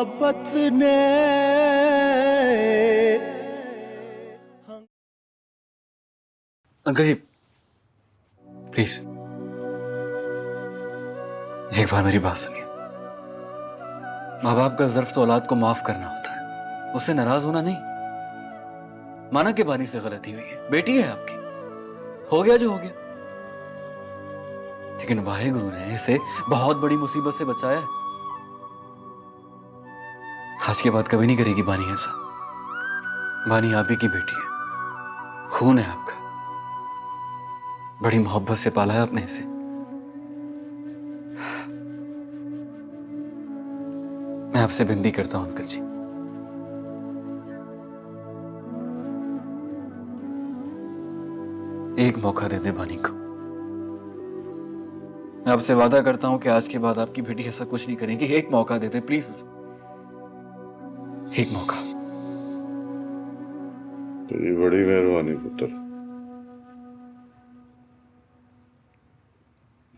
मोहब्बत ने। Uncle ji please एक बार मेरी बात सुनिए। माँ बाप का ज़र्फ तो औलाद को माफ करना होता है, उससे नाराज होना नहीं। माना कि बानी से गलती हुई है, बेटी है आपकी, हो गया जो हो गया, लेकिन वाहेगुरु ने इसे बहुत बड़ी मुसीबत से बचाया है। आज के बाद कभी नहीं करेगी बानी ऐसा। बानी आप ही की बेटी है, खून है आपका, बड़ी मोहब्बत से पाला है आपने इसे। मैं आपसे विनती करता हूं अंकल जी, एक मौका दे दे बानी को। मैं आपसे वादा करता हूं कि आज के बाद आपकी बेटी ऐसा कुछ नहीं करेगी। एक मौका दे दे प्लीज उसे, एक मौका। तेरी बड़ी मेहरबानी पुत्र।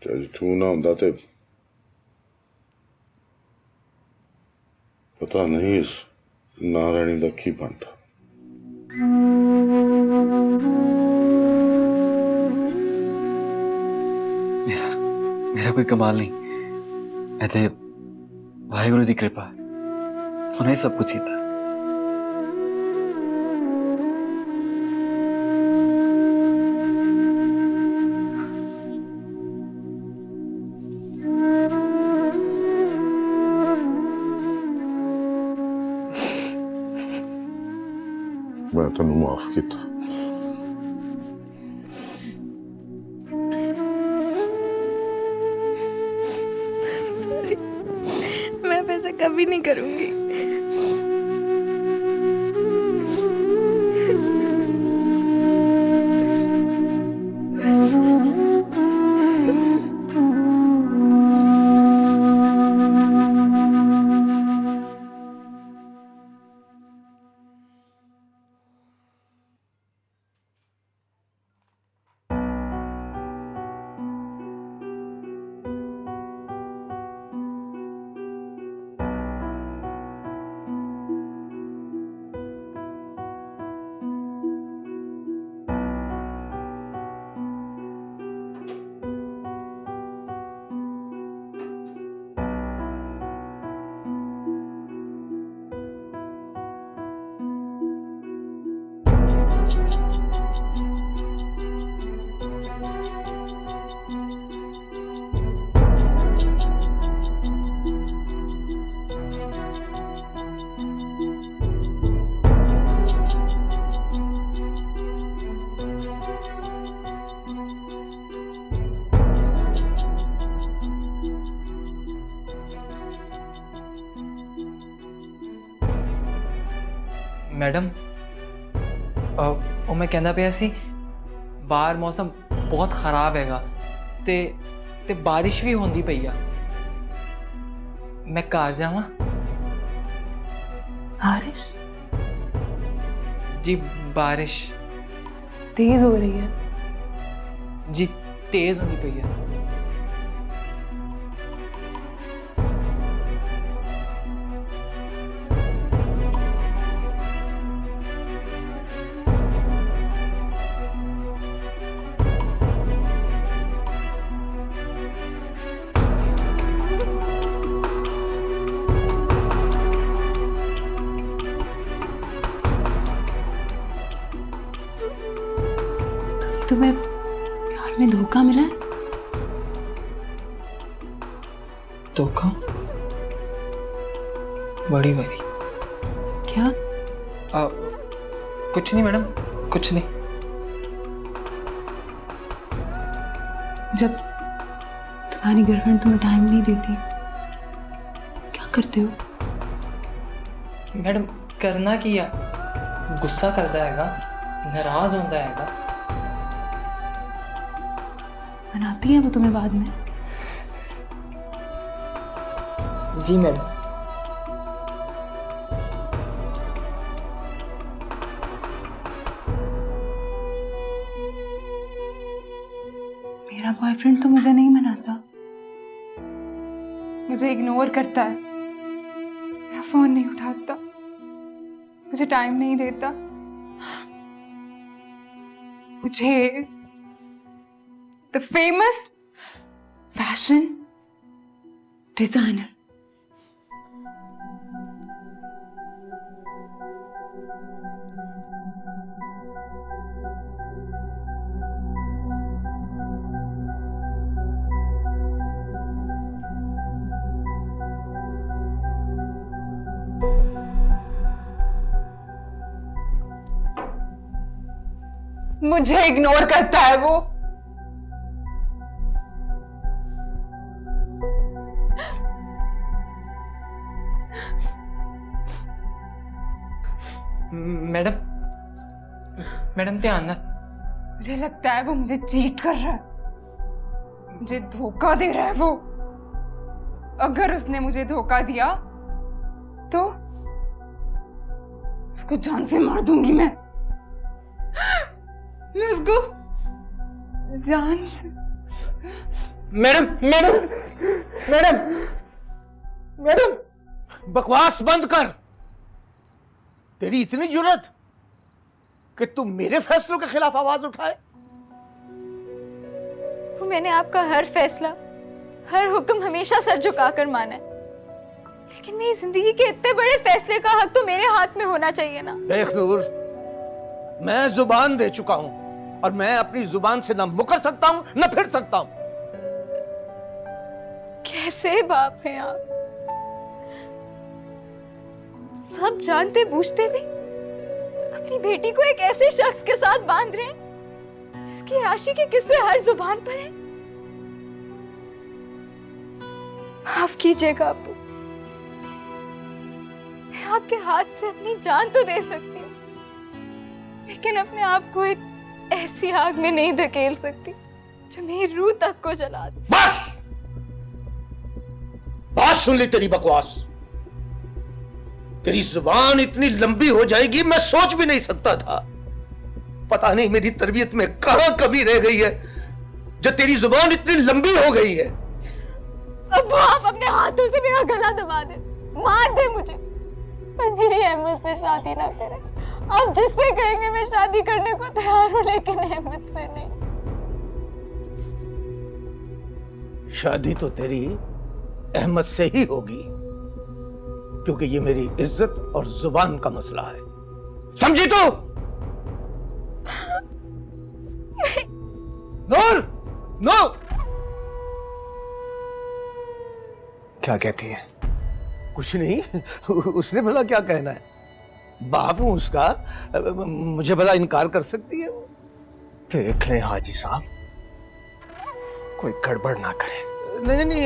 जज तू ना होंदा ते पता नहीं इस नारायणी दा की बनता। मेरा कोई कमाल नहीं, ऐसे वाहेगुरु की कृपा है, उन्हें सब कुछ कीता। मैं तेन माफ किया। सॉरी, मैं अब ऐसा कभी नहीं करूंगी। मैडम ਉਹ ਮੈਂ ਕਹਿੰਦਾ ਪਿਆ ਸੀ ਬਾਹਰ ਮੌਸਮ ਬਹੁਤ ਖਰਾਬ ਹੈਗਾ ਤੇ ਬਾਰਿਸ਼ ਵੀ ਹੁੰਦੀ ਪਈ ਆ। ਮੈਂ ਘਰ ਜਾਵਾਂ? बारिश जी बारिश तेज हो रही है। जी तेज होनी पई है। तुम्हें प्यार में धोखा मिला है? धोखा? बड़ी वाली? क्या? कुछ नहीं मैडम, कुछ नहीं। जब तुम्हारी गर्लफ्रेंड तुम्हें टाइम नहीं देती क्या करते हो? मैडम करना की है, गुस्सा करता हैगा, नाराज होता हैगा। मनाती है वो तुम्हें बाद में? जी मैडम। मेरा बॉयफ्रेंड तो मुझे नहीं मनाता, मुझे इग्नोर करता है, मेरा फोन नहीं उठाता, मुझे टाइम नहीं देता, मुझे द फेमस फैशन डिजाइनर मुझे इग्नोर करता है वो। मैडम मैडम ध्यान ना। मुझे लगता है वो मुझे चीट कर रहा है, मुझे धोखा दे रहा है वो। अगर उसने मुझे धोखा दिया तो उसको जान से मार दूंगी मैं उसको जान से। मैडम मैडम मैडम मैडम, बकवास बंद कर। तेरी इतनी जुर्रत कि तुम मेरे फैसलों के खिलाफ आवाज उठाए। तो मैंने आपका हर फैसला, हर हुक्म हमेशा सर झुकाकर माना है, लेकिन मेरी जिंदगी के इतने बड़े फैसले का हक तो मेरे हाथ में होना चाहिए ना। देख नूर, मैं जुबान दे चुका हूं और मैं अपनी जुबान से ना मुकर सकता हूं ना फिर सकता हूं। कैसे बाप हैं आप? सब जानते बूझते भी अपनी बेटी को एक ऐसे शख्स के साथ बांध रहे हैं जिसकी आशिकी किस्से हर जुबान पर है। माफ कीजिएगा आपू, मैं आपके हाथ से अपनी जान तो दे सकती हूँ, लेकिन अपने आप को एक ऐसी आग में नहीं धकेल सकती जो मेरी रूह तक को जला दे। बस बात सुन ली तेरी बकवास। तेरी जुबान इतनी लंबी हो जाएगी मैं सोच भी नहीं सकता था। पता नहीं मेरी तरबियत में कहां कमी रह गई है जो तेरी जुबान इतनी लंबी हो गई है। अब आप अपने हाथों से मेरा गला दबा दे, मार दे मुझे, पर मेरी अहमद से शादी ना करें। आप जिससे कहेंगे मैं शादी करने को तैयार हूं, लेकिन अहमद से नहीं। शादी तो तेरी अहमद से ही होगी, क्योंकि ये मेरी इज्जत और जुबान का मसला है। समझी तू? नूर, नूर, क्या कहती है? कुछ नहीं। उसने भला क्या कहना है? बाप हूं उसका, मुझे भला इनकार कर सकती है? देख लें हाजी साहब, कोई गड़बड़ ना करे। नहीं नहीं नहीं,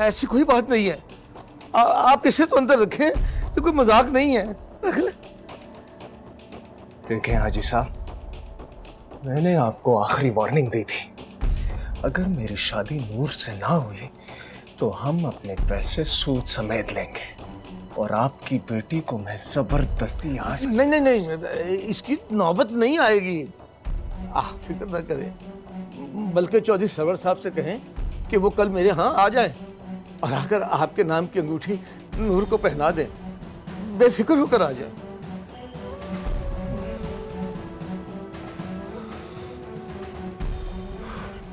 ऐसी कोई बात नहीं है। आप इसे तो अंदर रखें, ये कोई मजाक नहीं है। रख ले। देखें हाजी साहब, मैंने आपको आखिरी वार्निंग दी थी, अगर मेरी शादी नूर से ना हुई तो हम अपने पैसे सूद समेत लेंगे और आपकी बेटी को मैं जबरदस्ती यहाँ से। नहीं नहीं नहीं, इसकी नौबत नहीं आएगी, आप फिक्र ना करें। बल्कि चौधरी सरवर साहब से कहें कि वो कल मेरे यहाँ आ जाए और आकर आपके नाम की अंगूठी नूर को पहना दें, बेफिक्र होकर आ जाए।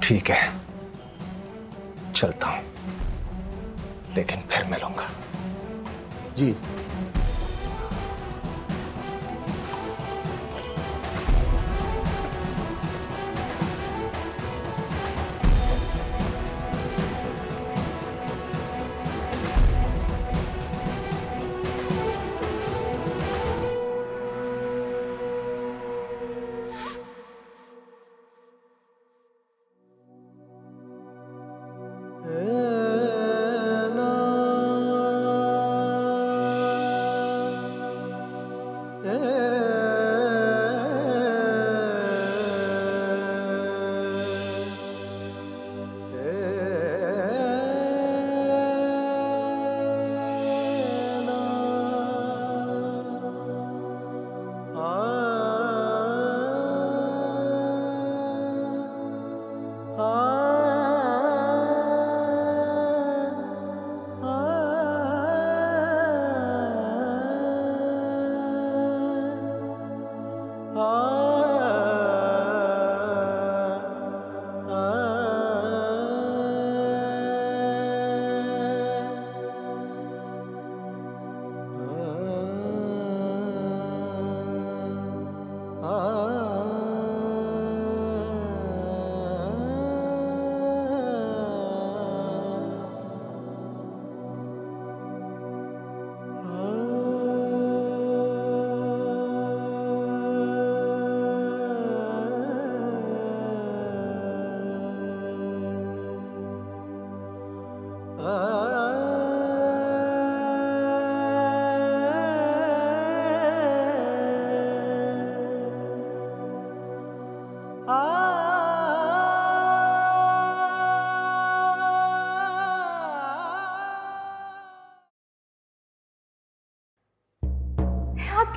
ठीक है, चलता हूं, लेकिन फिर मिलूंगा। जी।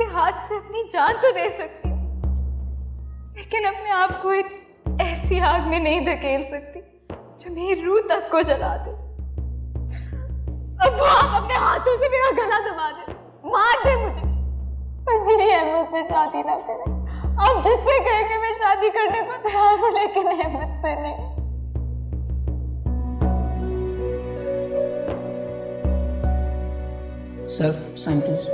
आपके हाथ से अपनी जान तो दे सकती हूँ, लेकिन अपने आप को एक ऐसी आग में नहीं धकेल सकती जो मेरी रूह तक को जला दे। अब आप अपने हाथों से मेरा गला दबा दे, मार दे मुझे, पर मेरी अहमद से शादी ना करें। आप जिससे कहेंगे मैं शादी करने को तैयार हूँ, लेकिन अहमद से नहीं। Sir sign please.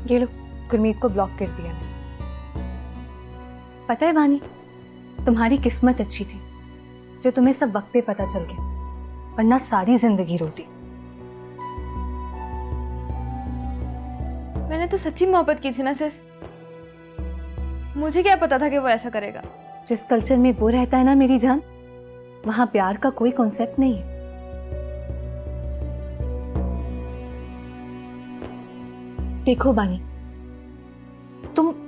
ये लो, गुरमीत को ब्लॉक कर दिया मैंने। पता है वानी, तुम्हारी किस्मत अच्छी थी जो तुम्हें सब वक्त पे पता चल गया, वरना सारी जिंदगी रोती। मैंने तो सच्ची मोहब्बत की थी ना सिस, मुझे क्या पता था कि वो ऐसा करेगा। जिस कल्चर में वो रहता है ना मेरी जान, वहां प्यार का कोई कॉन्सेप्ट नहीं है। देखो बानी,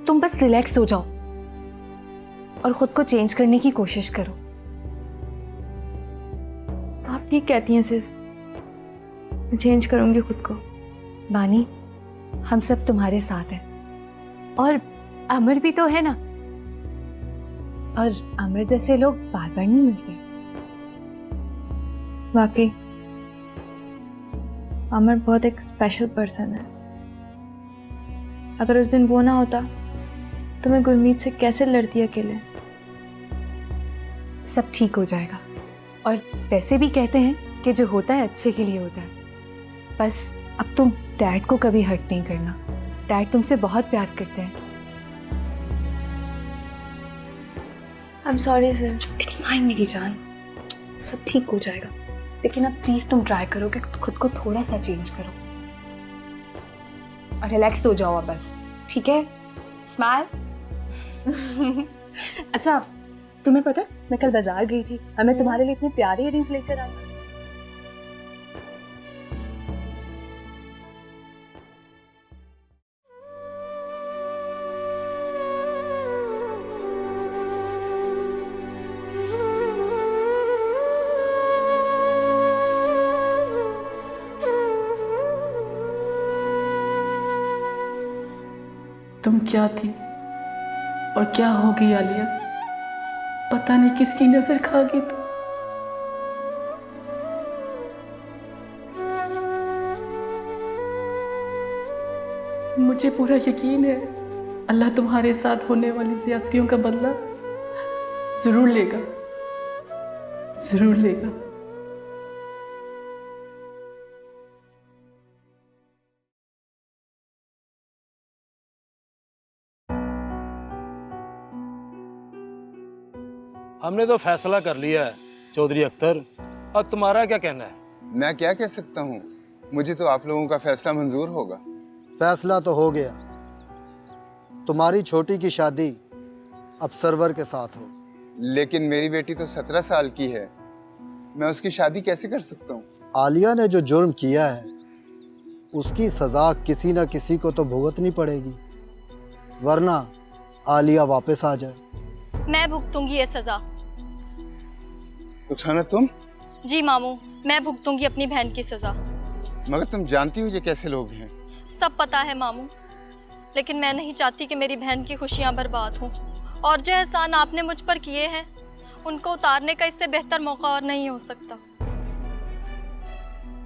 तुम बस रिलैक्स हो जाओ और खुद को चेंज करने की कोशिश करो। आप ठीक कहती हैं सिस, मैं चेंज करूंगी खुद को। बानी, हम सब तुम्हारे साथ हैं, और अमर भी तो है ना, और अमर जैसे लोग बार बार नहीं मिलते। वाकई अमर बहुत एक स्पेशल पर्सन है। अगर उस दिन वो ना होता तो मैं गुरमीत से कैसे लड़ती अकेले। सब ठीक हो जाएगा, और वैसे भी कहते हैं कि जो होता है अच्छे के लिए होता है। बस अब तुम डैड को कभी हर्ट नहीं करना, डैड तुमसे बहुत प्यार करते हैं। I am sorry sis. It's fine मेरी जान, सब ठीक हो जाएगा, लेकिन अब प्लीज तुम ट्राई करो कि खुद को थोड़ा सा चेंज करो और रिलैक्स हो जाओ बस, ठीक है? स्माइल। अच्छा, तुम्हें पता है मैं कल बाजार गई थी और मैं तुम्हारे लिए इतने प्यारे इयररिंग्स लेकर आई। तुम क्या थी और क्या हो गई आलिया, पता नहीं किसकी नजर खा गई तू। मुझे पूरा यकीन है अल्लाह तुम्हारे साथ होने वाली ज्यादतियों का बदला जरूर लेगा, जरूर लेगा। हमने तो फैसला कर लिया है चौधरी अख्तर, अब तुम्हारा क्या कहना है? मैं क्या कह सकता हूँ, मुझे तो आप लोगों का फैसला मंजूर होगा। फैसला तो हो गया, तुम्हारी छोटी की शादी अब सरवर के साथ हो। लेकिन मेरी बेटी तो 17 साल की है, मैं उसकी शादी कैसे कर सकता हूँ? आलिया ने जो जुर्म किया है उसकी सजा किसी न किसी को तो भुगतनी पड़ेगी, वरना आलिया वापस आ जाए। मैं भुगतूंगी ये सजा। रुखसाना तुम? जी मामू, मैं भुगतूंगी अपनी बहन की सजा। मगर तुम जानती हो ये कैसे लोग हैं। सब पता है मामू, लेकिन मैं नहीं चाहती कि मेरी बहन की खुशियां बर्बाद हों, और जो एहसान आपने मुझ पर किए हैं उनको उतारने का इससे बेहतर मौका और नहीं हो सकता।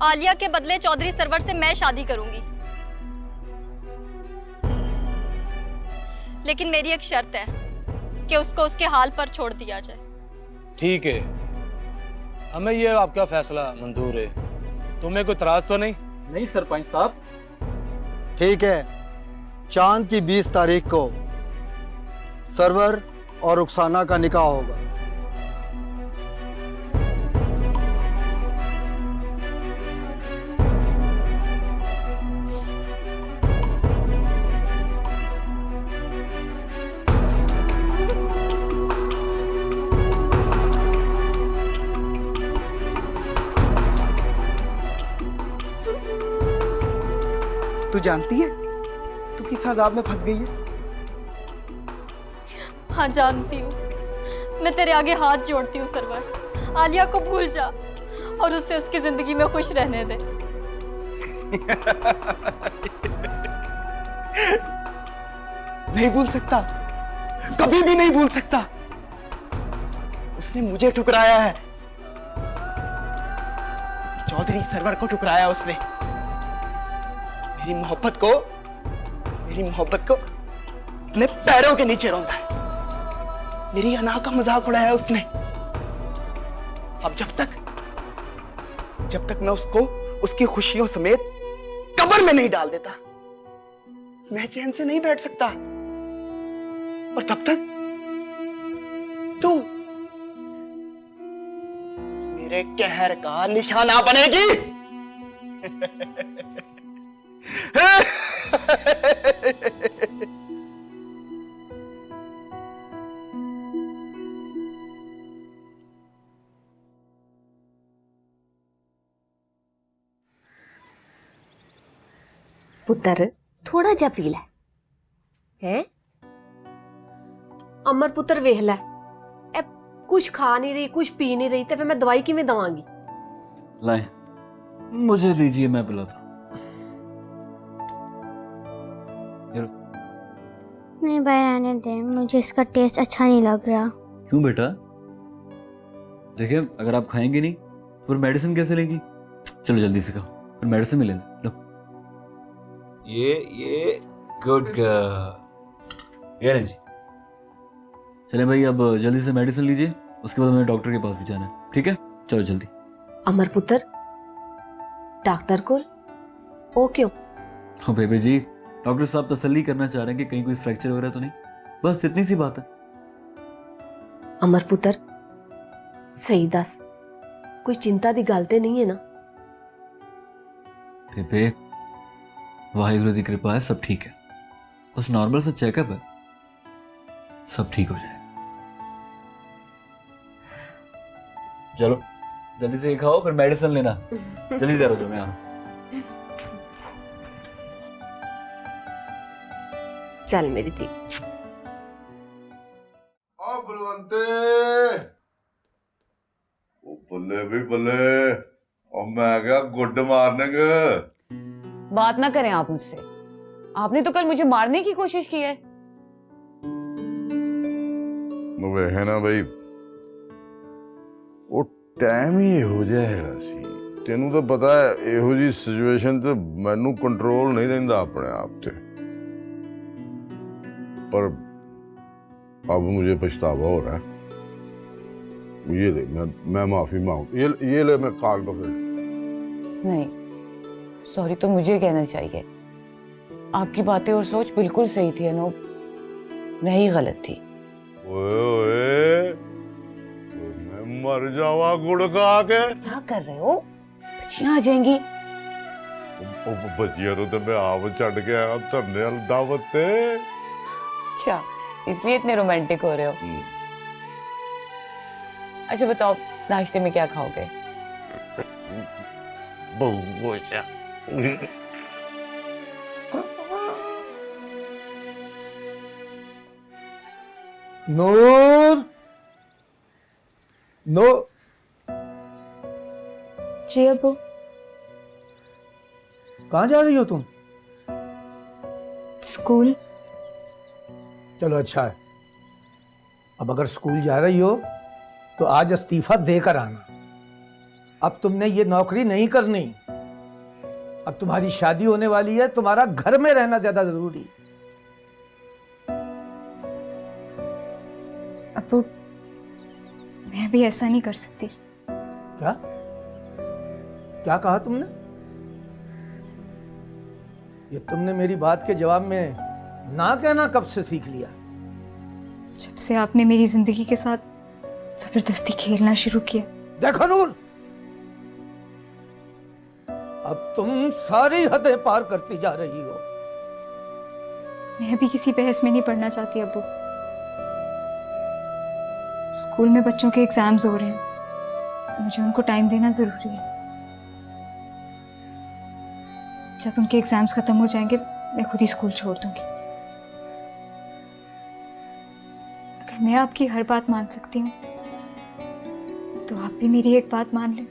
आलिया के बदले चौधरी सरवर से मैं शादी करूंगी, लेकिन मेरी एक शर्त है कि उसको उसके हाल पर छोड़ दिया जाए। ठीक है, हमें ये आपका फैसला मंजूर है, तुम्हें कोई इतराज तो नहीं? नहीं सरपंच साहब। ठीक है, चांद की 20 तारीख को सरवर और रुखसाना का निकाह होगा। जानती है तू किस अजाब में फंस गई है? हाँ जानती हूँ। मैं तेरे आगे हाथ जोड़ती हूँ सरवर। आलिया को भूल जा और उससे उसकी जिंदगी में खुश रहने दे। नहीं भूल सकता, कभी भी नहीं भूल सकता। उसने मुझे ठुकराया है, चौधरी सरवर को ठुकराया उसने। मेरी मोहब्बत को अपने पैरों के नीचे रौंदा है। मेरी अना का मजाक उड़ाया उसने। अब जब तक मैं उसको उसकी खुशियों समेत कब्र में नहीं डाल देता, मैं चैन से नहीं बैठ सकता। और तब तक तू मेरे कहर का निशाना बनेगी। पुत्र थोड़ा जा पी लै है। अमर पुत्र वेख लै, ए कुछ खा नहीं रही, कुछ पी नहीं रही, तो फिर मैं दवाई किवें दवांगी? लाए, मुझे दीजिए, मैं पिलाता हूं। नहीं भाई आने दे, मुझे इसका टेस्ट अच्छा नहीं लग रहा। क्यों बेटा? देखिए, अगर आप खाएंगे नहीं तो फिर मेडिसिन कैसे लेंगी? चलो जल्दी से खाओ, फिर मेडिसिन में लेना। लो, ये गुड गर्ल। ये जी, चले भाई, अब जल्दी से मेडिसिन लीजिए, उसके बाद हमें डॉक्टर के पास भी जाना है, ठीक है? चलो जल्दी। अमर पुत्र डॉक्टर को ओ क्यों? ओ बेबे जी, डॉक्टर साहब तसल्ली करना चाह रहे हैं कि कहीं कोई फ्रैक्चर वगैरह तो नहीं, बस इतनी सी बात है। अमर पुत्र सही दस, कोई चिंता दी गल ते नहीं है ना? बेबे, वाहिगुरु की कृपा है, सब ठीक है, बस नॉर्मल सा चेकअप है, सब ठीक हो जाए। चलो जल्दी से ये खाओ, फिर मेडिसिन लेना। जल्दी तैयार हो जाओ, मैं आ रहा हूं। चल मेरी धी। आ बलवंते, ओ बल्ले भी बल्ले, और मैं क्या गुड मॉर्निंग। बात ना करें आप मुझसे, आपने तो कल मुझे मारने की कोशिश की है। वे है ना भाई, वो टाइम ही हो जाएगा सी। तेनू तो पता है, एहो जी सिचुएशन ते मैनू कंट्रोल नहीं रहंदा अपने आप ते, पर अब मुझे पछतावा हो रहा है। ये ले, मैं माफी मांग, ये ले, मैं काट दो फिर। नहीं, सॉरी तो मुझे कहना चाहिए। आपकी बातें और सोच बिल्कुल सही थी अनूप, मैं ही गलत थी। ओए, मैं मर जावा गुड़ खा के। क्या कर रहे हो? बच्चियां आ जाएंगी। बच्चियां तो मैं आप छड़ के आया धरने वाली दावत ते। अच्छा, इसलिए इतने रोमांटिक हो रहे हो। अच्छा बताओ, नाश्ते में क्या खाओगे? बहुगोशा। नूर, नो जी अबू। कहाँ जा रही हो तुम? स्कूल। चलो अच्छा है, अब अगर स्कूल जा रही हो तो आज इस्तीफा देकर आना। अब तुमने ये नौकरी नहीं करनी, अब तुम्हारी शादी होने वाली है, तुम्हारा घर में रहना ज्यादा जरूरी। अबू, मैं भी ऐसा नहीं कर सकती। क्या क्या कहा तुमने? ये तुमने मेरी बात के जवाब में ना कहना कब से सीख लिया? जब से आपने मेरी जिंदगी के साथ जबरदस्ती खेलना शुरू किया। देखो नूर, अब तुम सारी हदें पार करती जा रही हो। मैं भी किसी बहस में नहीं पढ़ना चाहती अबू। स्कूल में बच्चों के एग्जाम्स हो रहे हैं, मुझे उनको टाइम देना जरूरी है। जब उनके एग्जाम्स खत्म हो जाएंगे मैं खुद ही स्कूल छोड़ दूंगी। अगर मैं आपकी हर बात मान सकती हूँ तो आप भी मेरी एक बात मान लें।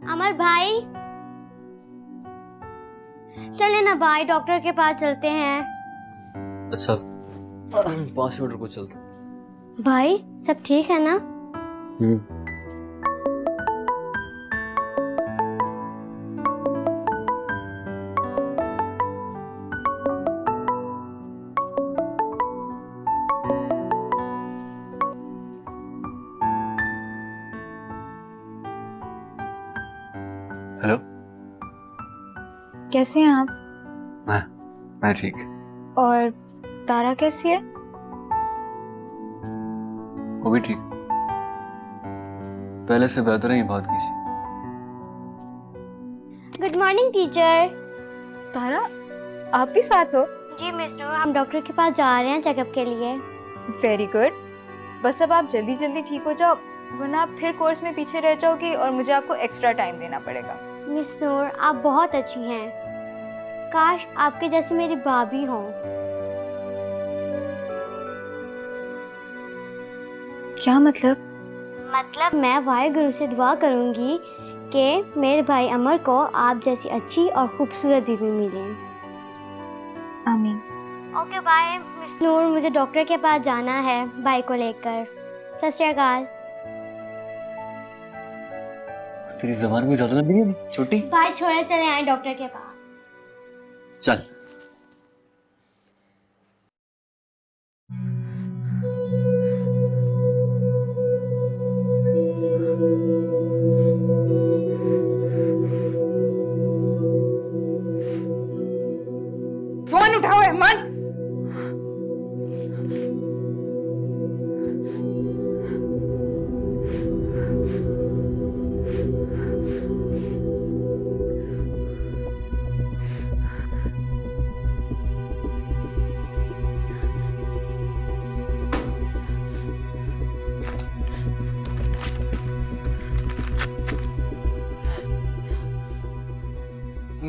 अमर भाई, चले ना भाई, डॉक्टर के पास चलते हैं। अच्छा 5 मिनट रुको, चलते। भाई सब ठीक है ना? हेलो, कैसे हैं आप? मैं ठीक। और तारा कैसी है? वो भी ठीक, पहले से बेहतर है ये बात की। Good morning teacher. तारा आप भी साथ हो? जी मिस नूर, हम डॉक्टर के पास जा रहे हैं चेकअप के लिए। Very good. बस अब आप जल्दी जल्दी ठीक हो जाओ, वरना आप फिर कोर्स में पीछे रह जाओगी और मुझे आपको एक्स्ट्रा टाइम देना पड़ेगा। मिस नूर आप बहुत अच्छी हैं, काश आपके जैसी मेरी भाभी हो। क्या मतलब? मतलब मैं वाहेगुरु से दुआ करूंगी कि मेरे भाई अमर को आप जैसी अच्छी और खूबसूरत बीवी मिले। आमीन। ओके बाय मिस नूर, मुझे डॉक्टर के पास जाना है भाई को लेकर। सत श्री अकाल। तेरी ज़बान में ज्यादा लंबी नहीं छोटी। भाई छोड़े चले आए डॉक्टर के पास। चल। फोन उठाओ अहमद।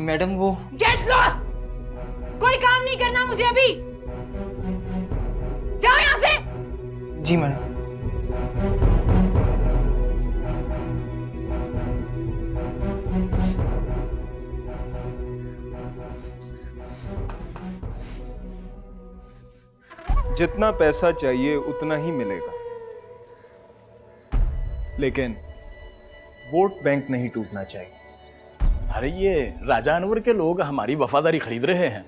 मैडम वो गेट लॉस्ट। कोई काम नहीं करना मुझे अभी। जाओ यहाँ से। जी मैडम। जितना पैसा चाहिए उतना ही मिलेगा, लेकिन वोट बैंक नहीं टूटना चाहिए। अरे ये राजा अनवर के लोग हमारी वफादारी खरीद रहे हैं।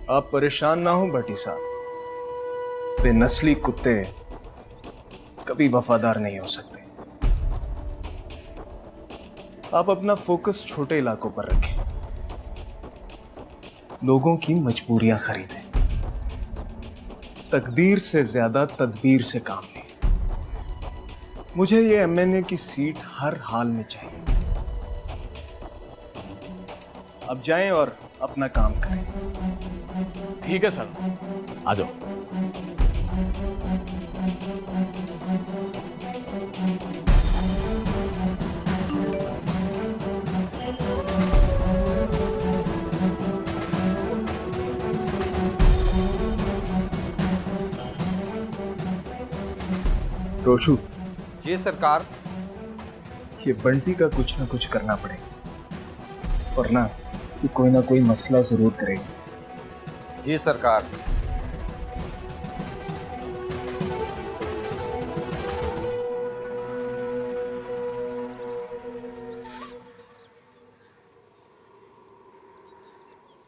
आप परेशान ना हो भट्टी साहब, बेनस्ली कुत्ते कभी वफादार नहीं हो सकते। आप अपना फोकस छोटे इलाकों पर रखें, लोगों की मजबूरियां खरीदें, तकदीर से ज्यादा तदबीर से काम लें। मुझे ये एमएनए की सीट हर हाल में चाहिए। अब जाएं और अपना काम करें। ठीक है सर, आ जाओ। रोशू। जी सरकार। ये बंटी का कुछ ना कुछ करना पड़ेगा, वरना कि कोई ना कोई मसला जरूर करेगी। जी सरकार।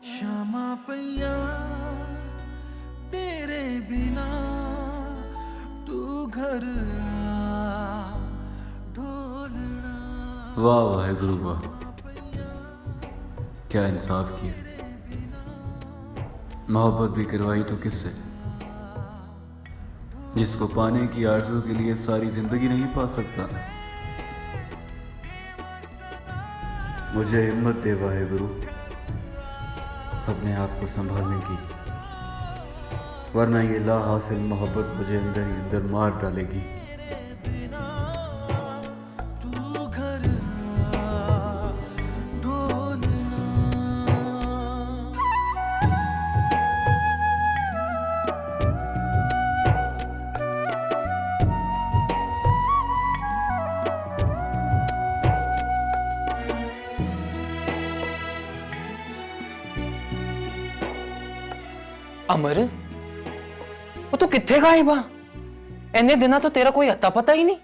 क्षमा पैया तेरे बिना तू घर ढोलना। वाह वाह गुरु वाह, क्या इंसाफ किया। मोहब्बत भी करवाई तो किससे, जिसको पाने की आरज़ू के लिए सारी जिंदगी नहीं पा सकता। मुझे हिम्मत दे वाहे गुरु अपने आप को संभालने की, वरना ये ला हासिल मोहब्बत मुझे अंदर ही अंदर मार डालेगी। अमर, वो तू किथे गायब आ? इन्ने दिना तो तेरा कोई अता पता ही नहीं।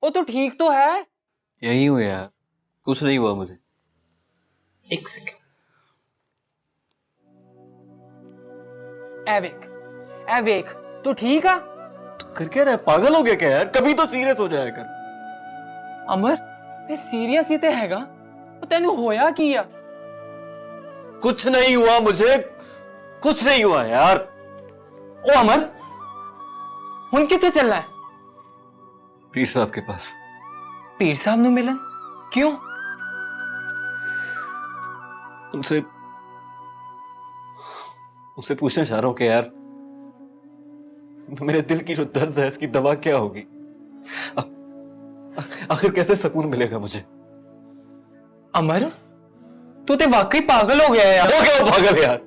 वो तू ठीक तो है? यही हूँ यार, कुछ नहीं हुआ मुझे। एक सेकंड, एवेक, तू ठीक आ? तू कर क्या रहा है, पागल हो गया क्या यार? कभी तो सीरियस हो जाया कर। अमर, मैं सीरियस ही ते हैगा, वो तेनू होया किया? कुछ नहीं हुआ मुझे, कुछ नहीं हुआ यार। ओ अमर, हुन किथे चलना है? पीर साहब के पास। पीर साहब नु मिलन? क्यों? उनसे पूछना चाह रहा हूं कि यार मेरे दिल की जो दर्द है इसकी दवा क्या होगी? आखिर कैसे सुकून मिलेगा मुझे? अमर, तू ते वाकई पागल हो गया यार। हो गया पागल यार,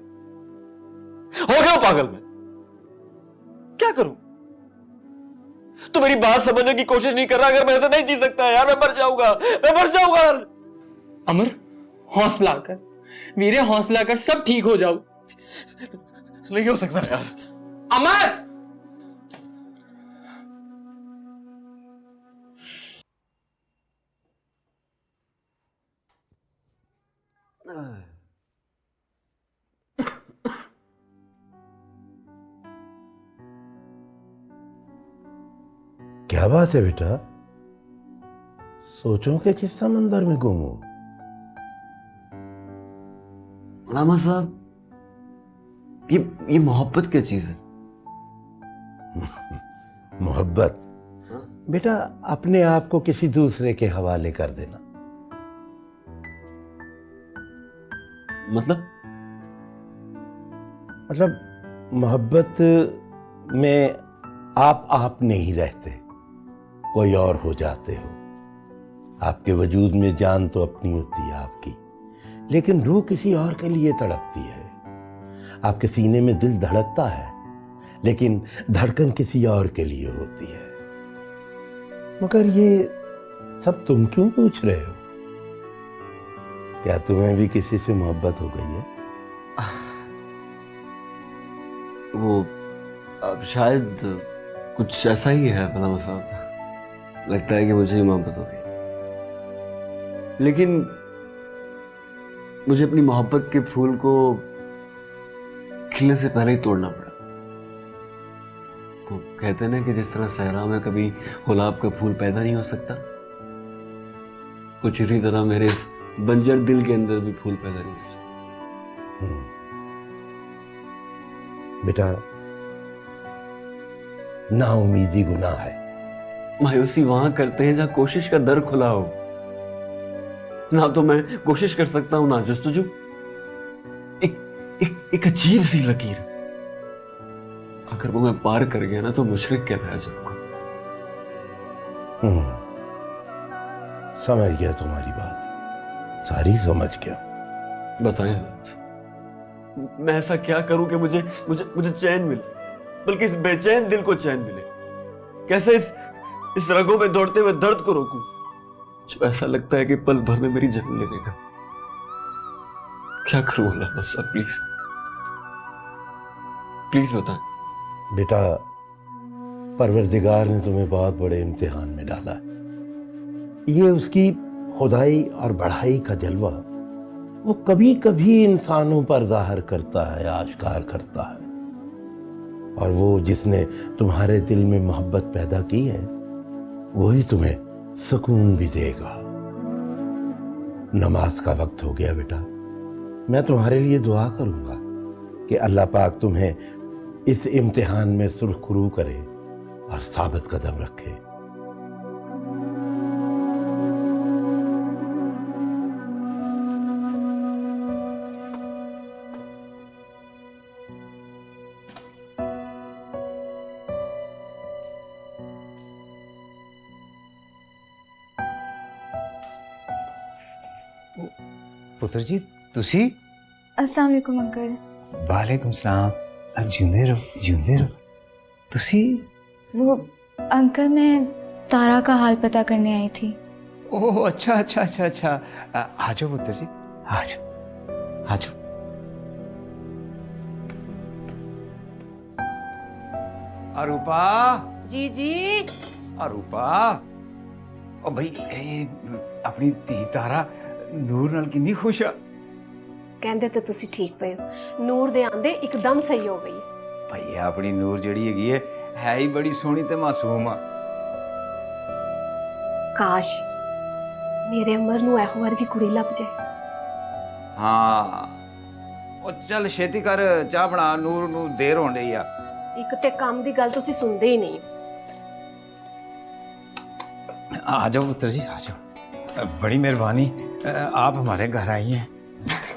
हो गया पागल। मैं क्या करूं? तू मेरी बात समझने की कोशिश नहीं कर रहा। अगर मैं ऐसे नहीं जी सकता यार, मैं मर जाऊंगा, मैं मर जाऊंगा। अमर, हौसला कर वीरे, हौसला कर, सब ठीक हो जाओ। नहीं हो सकता यार। अमर, क्या बात है बेटा? सोचों के किस समंदर में गुम हो? लामा साहब, ये मोहब्बत क्या चीज है? मोहब्बत बेटा अपने आप को किसी दूसरे के हवाले कर देना। मतलब मोहब्बत में आप नहीं रहते, कोई और हो जाते हो। आपके वजूद में जान तो अपनी होती है आपकी, लेकिन रूह किसी और के लिए तड़पती है। आपके सीने में दिल धड़कता है, लेकिन धड़कन किसी और के लिए होती है। मगर ये सब तुम क्यों पूछ रहे हो? क्या तुम्हें भी किसी से मोहब्बत हो गई है? वो शायद कुछ ऐसा ही है लामा साहब। लगता है कि मुझे ही मोहब्बत हो गई, लेकिन मुझे अपनी मोहब्बत के फूल को खिलने से पहले ही तोड़ना पड़ा। वो कहते हैं ना कि जिस तरह सहरा में कभी गुलाब का फूल पैदा नहीं हो सकता, कुछ इसी तरह मेरे इस बंजर दिल के अंदर भी फूल पैदा नहीं हो सकता। बेटा, नाउमीदी गुनाह है। मायूसी वहां करते हैं जहां कोशिश का दर खुला हो। ना तो मैं कोशिश कर सकता हूं, ना जस्तुजू। एक अजीब सी लकीर, अगर वो मैं पार कर गया ना तो मुशरिक कहलाया जाऊंगा। समझ गया तुम्हारी बात, सारी समझ गया। बताएं मैं ऐसा क्या करूं कि मुझे मुझे मुझे चैन मिले, बल्कि इस बेचैन दिल को चैन मिले। कैसे इस रगों में दौड़ते हुए दर्द को रोकूं जो ऐसा लगता है कि पल भर में मेरी जान ले लेगा। क्या करूं अल्लाह, बस प्लीज प्लीज बताएं। बेटा, परवरदिगार ने तुम्हें बहुत बड़े इम्तिहान में डाला है। ये उसकी खुदाई और बढ़ाई का जलवा वो कभी कभी इंसानों पर जाहिर करता है, आश्कार करता है। और वो जिसने तुम्हारे दिल में मोहब्बत पैदा की है वही तुम्हें सुकून भी देगा। नमाज का वक्त हो गया बेटा, मैं तुम्हारे लिए दुआ करूंगा कि अल्लाह पाक तुम्हें इस इम्तिहान में सुरखरू करे और साबित कदम रखे। पुत्र जी तुसी अस्सलाम वालेकुम अंकल। वालेकुम सलाम। जिंदे रहो तुसी। वो अंकल मैं तारा का हाल पता करने आई थी। ओह अच्छा अच्छा अच्छा अच्छा। आ जाओ पुत्र जी, आ जाओ आ जाओ। अरूपा। जी जी। अरूपा ओ भाई अपनी धी तारा ਨੂਰ ਨਾਲ ਕਿੰਨੀ ਖੁਸ਼ ਆ। ਕਹਿੰਦੇ ਤੇ ਤੁਸੀਂ ਠੀਕ ਪਏ ਹੋ, ਨੂਰ ਦੇ ਆਂਦੇ ਇੱਕਦਮ ਸਹੀ ਹੋ ਗਈ। ਭਾਈ ਆਪਣੀ ਨੂਰ ਜਿਹੜੀ ਹੈਗੀ ਹੈ ਹੀ ਬੜੀ ਸੋਹਣੀ ਤੇ ਮਾਸੂਮ ਆ। ਕਾਸ਼ ਮੇਰੇ ਅਮਰ ਨੂੰ ਇਹੋ ਵਰਗੀ ਕੁੜੀ ਲੱਭ ਜਾਏ। ਹਾਂ ਉਹ ਚੱਲ ਛੇਤੀ ਕਰ, ਚਾਹ ਬਣਾ, ਨੂਰ ਨੂੰ ਦੇਰ ਹੋਣ ਰਹੀ ਆ। ਇੱਕ ਤੇ ਕੰਮ ਦੀ ਗੱਲ ਤੁਸੀਂ ਸੁਣਦੇ ਹੀ ਨਹੀਂ। आ जाओ पुत्र जी, आ जाओ। बड़ी मेहरबानी, आप हमारे घर आई हैं।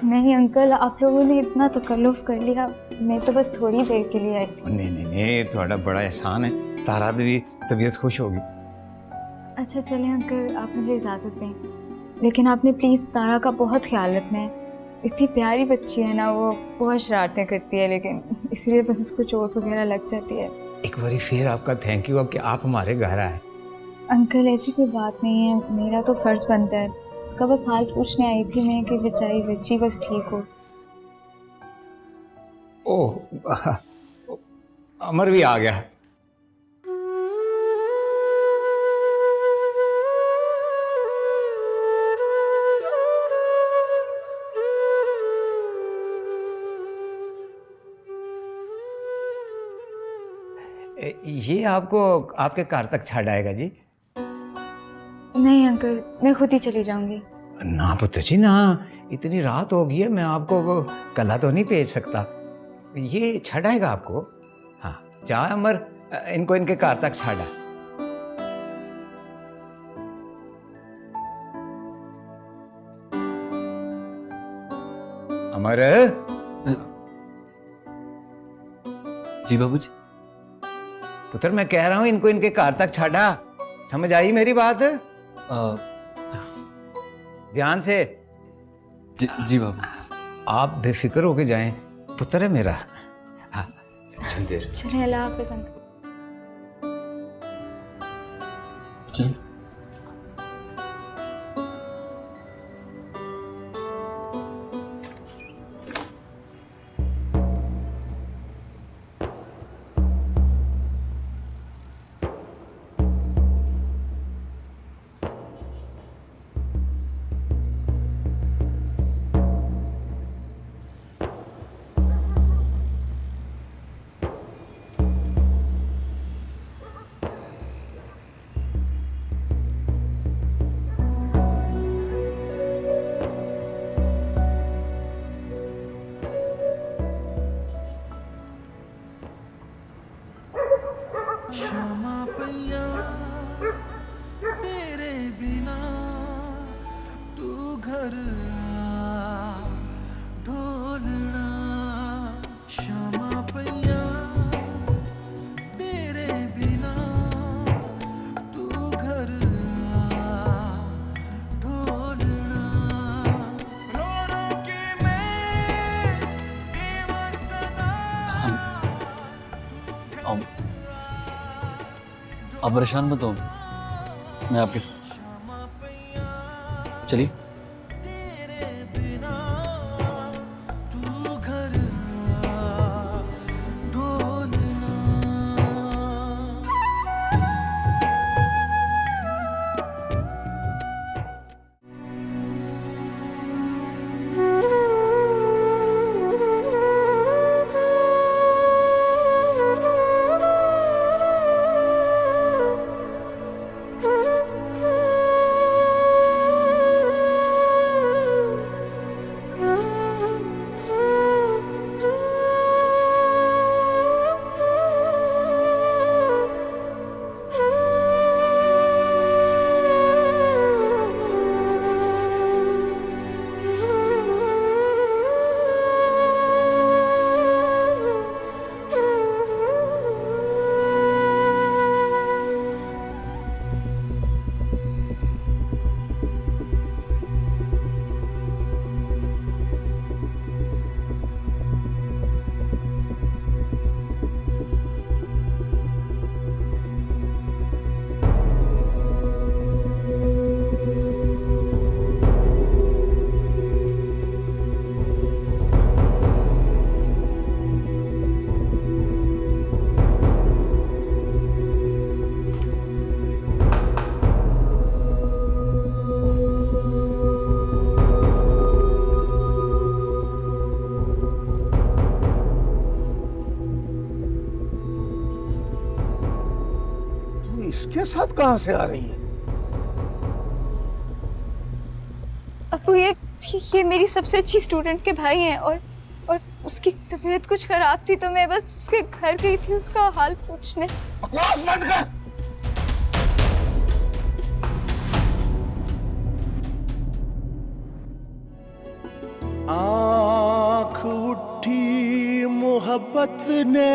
नहीं अंकल, आप लोगों ने इतना तकल्लुफ कर लिया, मैं तो बस थोड़ी देर के लिए आई थी। नहीं नहीं नहीं, थोड़ा बड़ा एहसान है, तारा दी भी तबीयत खुश होगी। अच्छा चलिए अंकल, आप मुझे इजाज़त दें, लेकिन आपने प्लीज़ तारा का बहुत ख्याल रखना है। इतनी प्यारी बच्ची है ना, वो बहुत शरारतें करती है, लेकिन इसलिए बस उसको चोट वगैरह लग जाती है। एक बारी फिर आपका थैंक यू कि आप हमारे घर आए। अंकल ऐसी कोई बात नहीं है, मेरा तो फ़र्ज़ बनता है, उसका बस हाल पूछने आई थी मैं कि बेचारी बच्ची बस ठीक हो। ओह अमर भी आ गया। ये आपको आपके कार तक छाड़ आएगा जी? नहीं अंकल, मैं खुद ही चली जाऊंगी। ना पुत्र जी ना, इतनी रात हो गई है, मैं आपको कला तो नहीं भेज सकता, ये छड़ आएगा आपको। हाँ जा अमर, इनको इनके कार तक छाड़ा। अमर। जी बाबूजी। पुत्र मैं कह रहा हूं इनको इनके कार तक छाड़ा, समझ आई मेरी बात? ध्यान से। जी बाबू। आप बेफिक्र होके जाएं, पुत्र है मेरा। हाँ चलिए, अल्लाह हाफ़िज़ अंकल। चल। क्षमा पैया तेरे बिना तू घर आ ढोलना। क्षमा पैया तेरे बिना तू घर आ ढोलना। रो रो के मैं बेवसदा। आप परेशान मत हो, मैं आपके साथ। चलिए। साथ कहाँ से आ रही है? अबू ये मेरी सबसे अच्छी स्टूडेंट के भाई हैं और उसकी तबीयत कुछ खराब थी तो मैं बस उसके घर गई थी उसका हाल पूछने। बकवास बंद कर। आँख उठी मोहब्बत ने